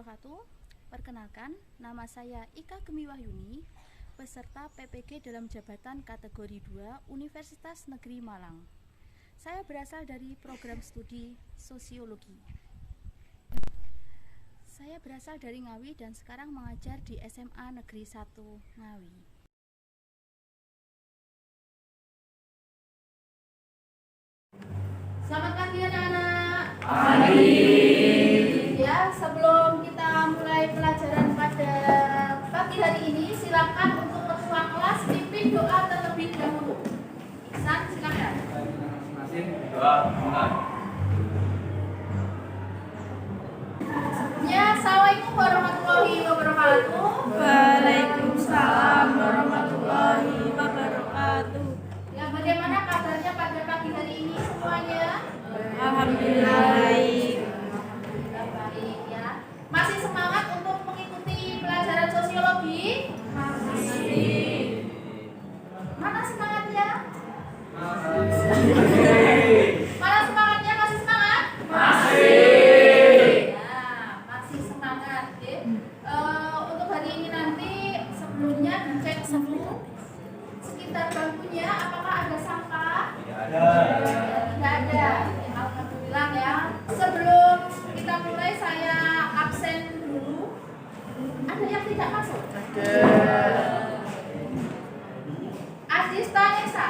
wabarakatuh. Perkenalkan, nama saya Ika Gemi Wahyuni, peserta PPG dalam jabatan kategori 2 Universitas Negeri Malang. Saya berasal dari program studi Sosiologi. Saya berasal dari Ngawi dan sekarang mengajar di SMA Negeri 1 Ngawi. Selamat pagi anak-anak. Pagi. Ya, sebelum kita mulai pelajaran pada pagi hari ini, silakan untuk ketua kelas pimpin doa terlebih dahulu. Ihsan, silakan. Doa mulai. Sebelumnya, assalamualaikum warahmatullahi wabarakatuh. Waalaikumsalam warahmatullahi wabarakatuh. Ya, bagaimana kabarnya pada pagi hari ini semuanya? Alhamdulillah baik. Alhamdulillah baik ya. Masih semangat untuk mengikuti pelajaran sosiologi? Masih. Mana semangatnya? Masih. Mana semangatnya? Masih semangat? Masih. Ya, masih semangat. Oke. Untuk hari ini nanti sebelumnya dicek dulu sekitar bangkunya apakah ada sampah? Tidak ada. Tidak ada. Ya, alhamdulillah ya. Sebelum kita mulai saya absen dulu. Ada yang tidak masuk? Azista Nesa,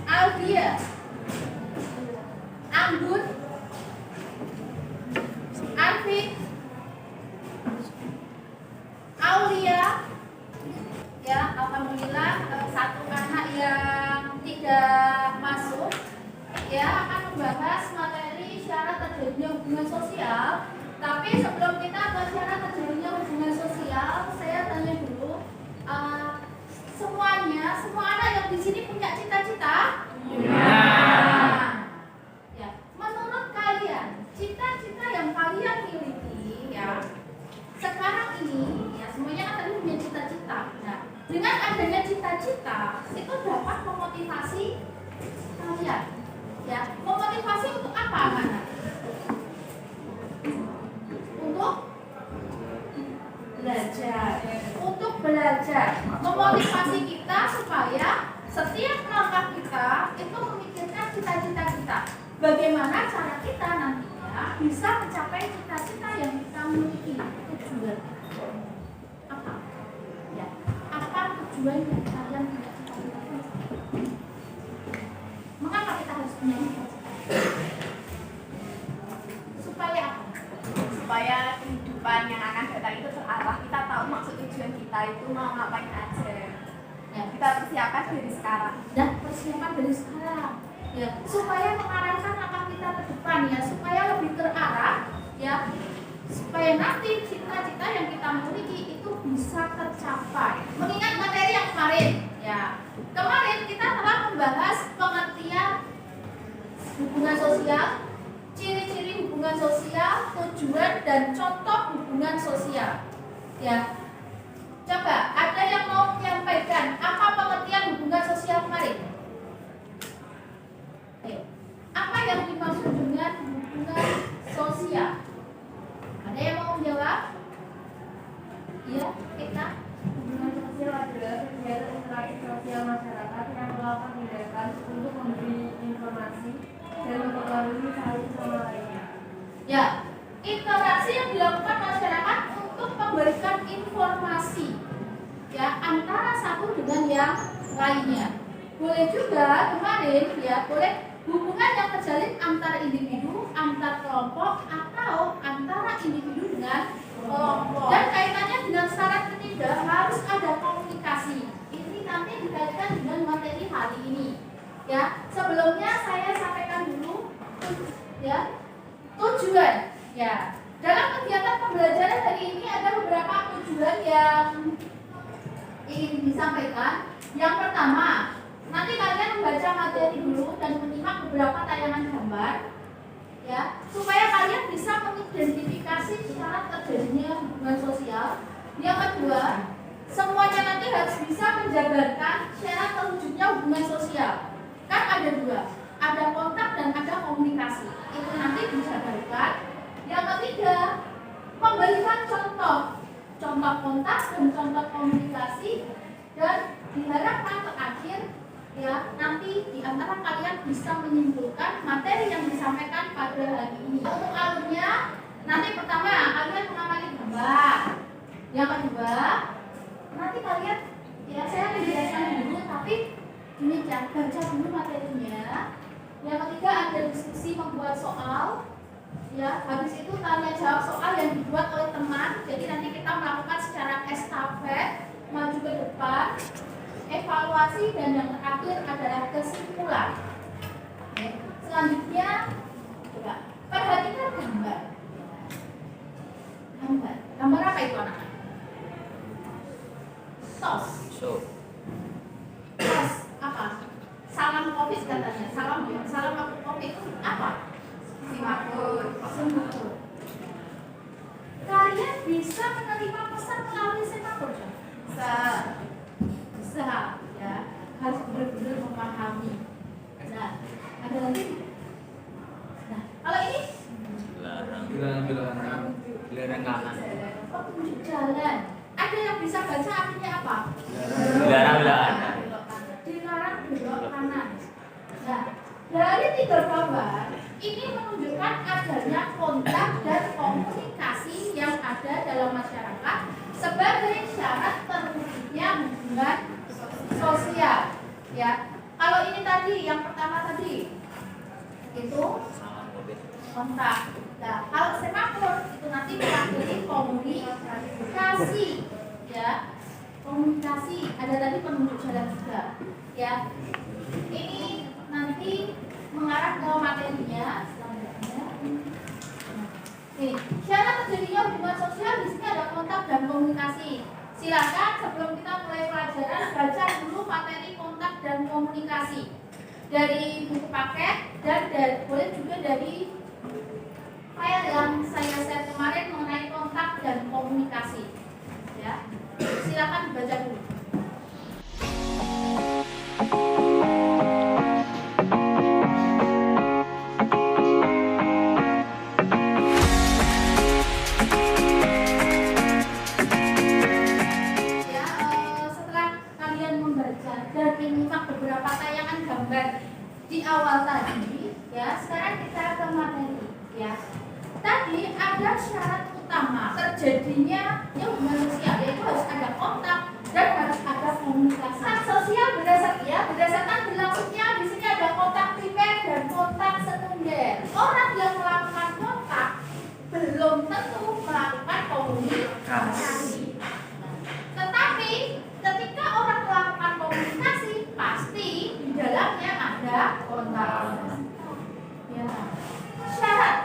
Aldia, Anggun, Arfi, Aulia. Ya, alhamdulillah satu anak yang tidak masuk ya akan membahas materi syarat terjadinya hubungan sosial. Tapi sebelum kita ke syarat terjadinya hubungan sosial, saya tanya dulu, semua anak yang di sini punya cita-cita? Ya, menurut kalian, cita-cita yang kalian miliki ya sekarang ini, ya semuanya kan tadi punya cita-cita. Nah, dengan adanya cita-cita itu dapat memotivasi kalian. Ya, memotivasi untuk apa anak-anak? Untuk belajar. Untuk belajar. Memotivasi kita supaya setiap langkah kita itu memikirkan cita-cita kita. Bagaimana cara kita nantinya bisa mencapai cita-cita yang kita miliki. Tujuan apa? Ya, apa tujuan yang kalian punya cita-cita? Mengapa kita harus punya cita-cita? Supaya apa? Supaya kehidupan yang akan datang itu terarah. Kita tahu maksud tujuan kita itu mau ngapain aja. Ya, Kita persiapkan dari sekarang. dan persiapan dari sekarang. Ya, supaya mengarahkan langkah kita ke depan ya, supaya lebih terarah ya. Supaya nanti cita-cita yang kita miliki itu bisa tercapai. Mengingat materi yang kemarin ya. Kemarin kita telah membahas pengertian hubungan sosial, ciri-ciri hubungan sosial, tujuan dan contoh hubungan sosial. Ya. Coba ada yang mau menyampaikan apa pengertian hubungan sosial kemarin? Ayo. Apa yang dimaksud dengan hubungan sosial? Ada yang mau menjawab? Iya, kita. Hubungan sosial adalah kegiatan interaksi sosial masyarakat yang melakukan tindakan untuk memberi informasi dan mempengaruhi satu sama lainnya. Ya, interaksi yang dilakukan masyarakat untuk memberikan informasi ya antara satu dengan yang lainnya. Boleh juga kemarin ya, boleh hubungan yang terjalin antar individu, antar kelompok atau antara individu dengan kelompok. Dan kaitannya dengan syarat ketiga harus ada komunikasi. Ini nanti dikaitkan dengan materi hari ini. Ya, sebelumnya saya sampaikan dulu ya tujuan. Ya, dalam kegiatan pembelajaran hari ini ada beberapa tujuan yang ingin disampaikan. Yang pertama, nanti kalian membaca materi dulu dan menyimak beberapa tayangan gambar ya, supaya kalian bisa mengidentifikasi syarat terjadinya hubungan sosial. Yang kedua, semuanya nanti harus bisa menjabarkan syarat terwujudnya hubungan sosial. Kan ada dua, ada kontak dan ada komunikasi. Itu nanti dijabarkan. Yang ketiga, memberikan contoh kontak dan contoh komunikasi, dan diharapkan terakhir ya nanti di antara kalian bisa menyimpulkan materi yang disampaikan pada hari ini. Untuk alurnya nanti pertama kalian mengamati gambar, yang kedua nanti kalian ya saya akan jelaskan dulu tapi ini baca dulu materinya. Yang ketiga ada diskusi membuat soal. Ya, habis itu tanya jawab soal yang dibuat oleh teman. Jadi nanti kita melakukan secara estafet, maju ke depan, evaluasi, dan yang terakhir adalah kesimpulan. Oke. Selanjutnya, coba perhatikan gambar. Gambar apa itu anak? Tos. Tos apa? Salam COVID katanya. Salam COVID itu apa? Semakur. Kalian bisa menerima pesan melalui semakur? Bisa ya, harus benar-benar memahami. Nah, ada lagi? Nah, kalau ini Dilarang kanan. petunjuk jalan. Ada yang bisa baca artinya apa? Dilarang belok kanan. Nah, dari 3 gambar ini menunjukkan adanya kontak dan komunikasi yang ada dalam masyarakat sebagai syarat terwujudnya hubungan sosial. Ya, kalau ini tadi yang pertama tadi itu kontak. Nah, kalau semafor itu nanti mewakili komunikasi. Ya, komunikasi. Ada tadi penunjuk jalan juga. Ya, ini nanti mengarah ke materinya selanjutnya. Nih, syarat terjadinya hubungan sosial di sini ada kontak dan komunikasi. Silakan sebelum kita mulai pelajaran baca dulu materi kontak dan komunikasi dari buku paket dan boleh juga dari file yang saya share kemarin mengenai kontak dan komunikasi. Ya, silakan dibaca dulu. Dan menyimak beberapa tayangan gambar di awal tadi, ya. Sekarang kita ke materi, ya. Tadi ada syarat utama terjadinya hubungan sosial, yaitu harus ada kontak dan harus ada komunikasi. Sosial berdasarkan berlangsungnya di sini ada kontak primer dan kontak sekunder. Orang yang melakukan kontak belum tentu melakukan komunikasi. Tetapi ketika orang melakukan komunikasi, pasti di dalamnya ada kontak. Ya. Syarat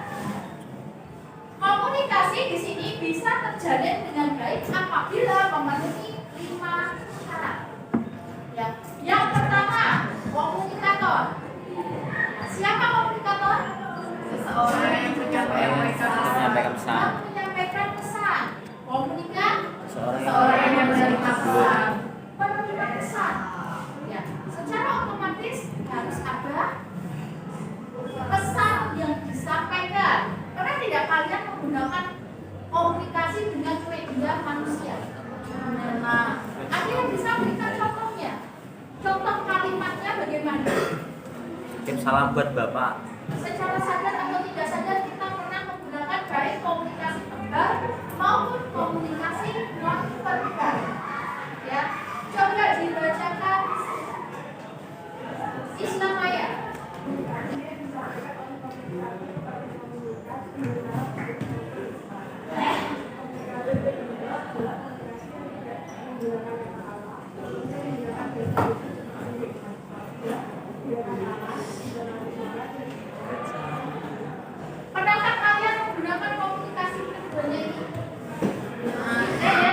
komunikasi di sini bisa terjalin dengan baik apabila memenuhi 5 syarat. Ya. Yang pertama, komunikator. Siapa komunikator? Seseorang yang menyampaikan pesan. Menyampaikan pesan. Komunikan Seseorang yang menerima pesan. Penerima pesan. Ya, secara otomatis harus ada pesan yang disampaikan. Karena tidak kalian menggunakan komunikasi dengan media manusia. Nah, ada yang bisa berikan contohnya. Contoh kalimatnya bagaimana? Titip salam buat Bapak. Secara sadar atau tidak sadar kita pernah menggunakan baik komunikasi verbal maupun komunikasi non verbal. Ya, coba dibacakan Islamaya. Pernahkah kalian menggunakan komunikasi keduanya ini?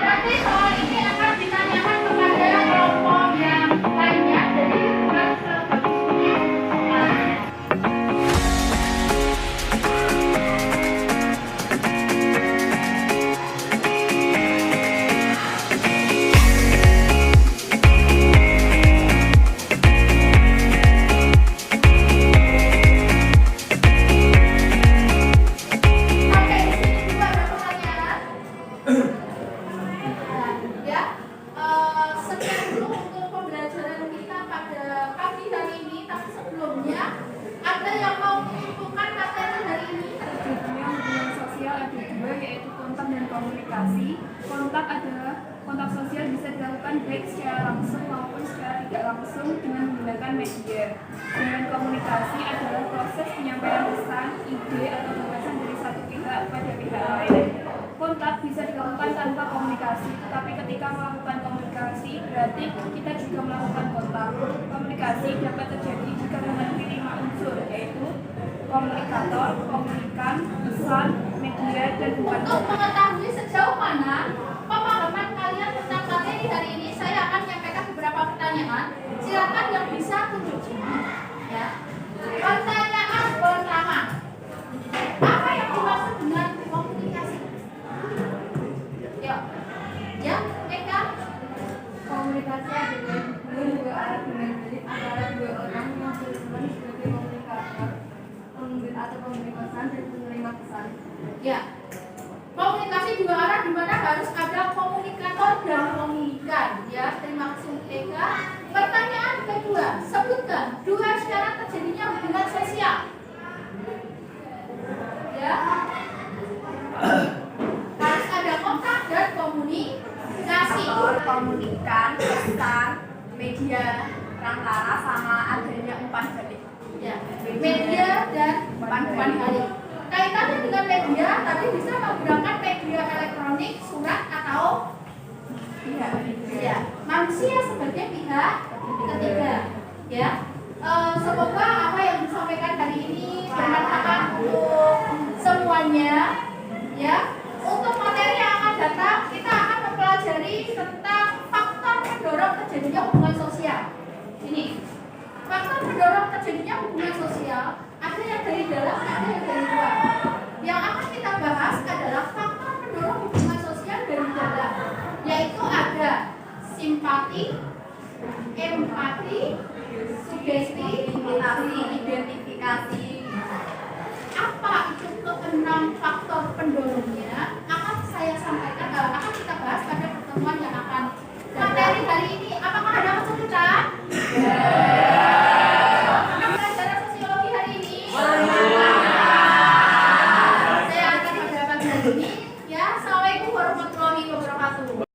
Nanti soal ini akan ditanyakan kepada kelompok yang lainnya, jadi bukan sebagus ini soalnya. adalah kontak sosial bisa dilakukan baik secara langsung maupun secara tidak langsung dengan menggunakan media. Dan komunikasi adalah proses penyampaian pesan, ide, atau gagasan dari satu pihak pada pihak lain. Kontak bisa dilakukan tanpa komunikasi, tetapi ketika melakukan komunikasi berarti kita juga melakukan kontak. Komunikasi dapat terjadi jika memenuhi 5 unsur, yaitu komunikator, komunikan, pesan, media, dan bukan. Untuk mengetahui sejauh mana pemahaman kalian tentang materi hari ini, saya akan menyampaikan beberapa pertanyaan. Silakan yang bisa tunjuk. Ya. Pertanyaan pertama, apa yang dimaksud dengan komunikasi? Yuk, ya, Eka. Komunikasi adalah hubungan dua arah dengan baik antara dua orang yang berhubungan sebagai komunikator, pemberi atau pemberi pesan dan penerima pesan. Ya. Komunikasi dua arah di mana harus ada komunikator dan komunikan. Ya, terima kasih Eka. Pertanyaan kedua, sebutkan dua syarat terjadinya hubungan sosial. Ya. Harus ada kontak dan komunikasi. Komunikan, pesan, media, perantara, sama adanya umpan balik. Ya, media dan umpan balik. Kaitannya dengan media tadi bisa menggunakan media elektronik, surat atau ya, manusia sebagai pihak ketiga. Ya, semoga apa yang disampaikan hari ini bermanfaat untuk semuanya. Ya, untuk materi yang akan datang kita akan mempelajari tentang faktor pendorong terjadinya hubungan sosial. Ini faktor pendorong terjadinya hubungan sosial ada yang dari dalam, ada yang dari luar. Yang akan kita bahas adalah faktor pendorong hubungan sosial dari dalam, yaitu ada simpati, empati, sugesti, identifikasi. Apa itu keenam faktor pendorongnya akan saya sampaikan, akan kita bahas pada pertemuan yang akan materi hari ini. Apakah ada kesulitan? Pelajaran sosiologi hari ini. Saya akan pada pagi hari ini. Ya, assalamualaikum warahmatullahi wabarakatuh.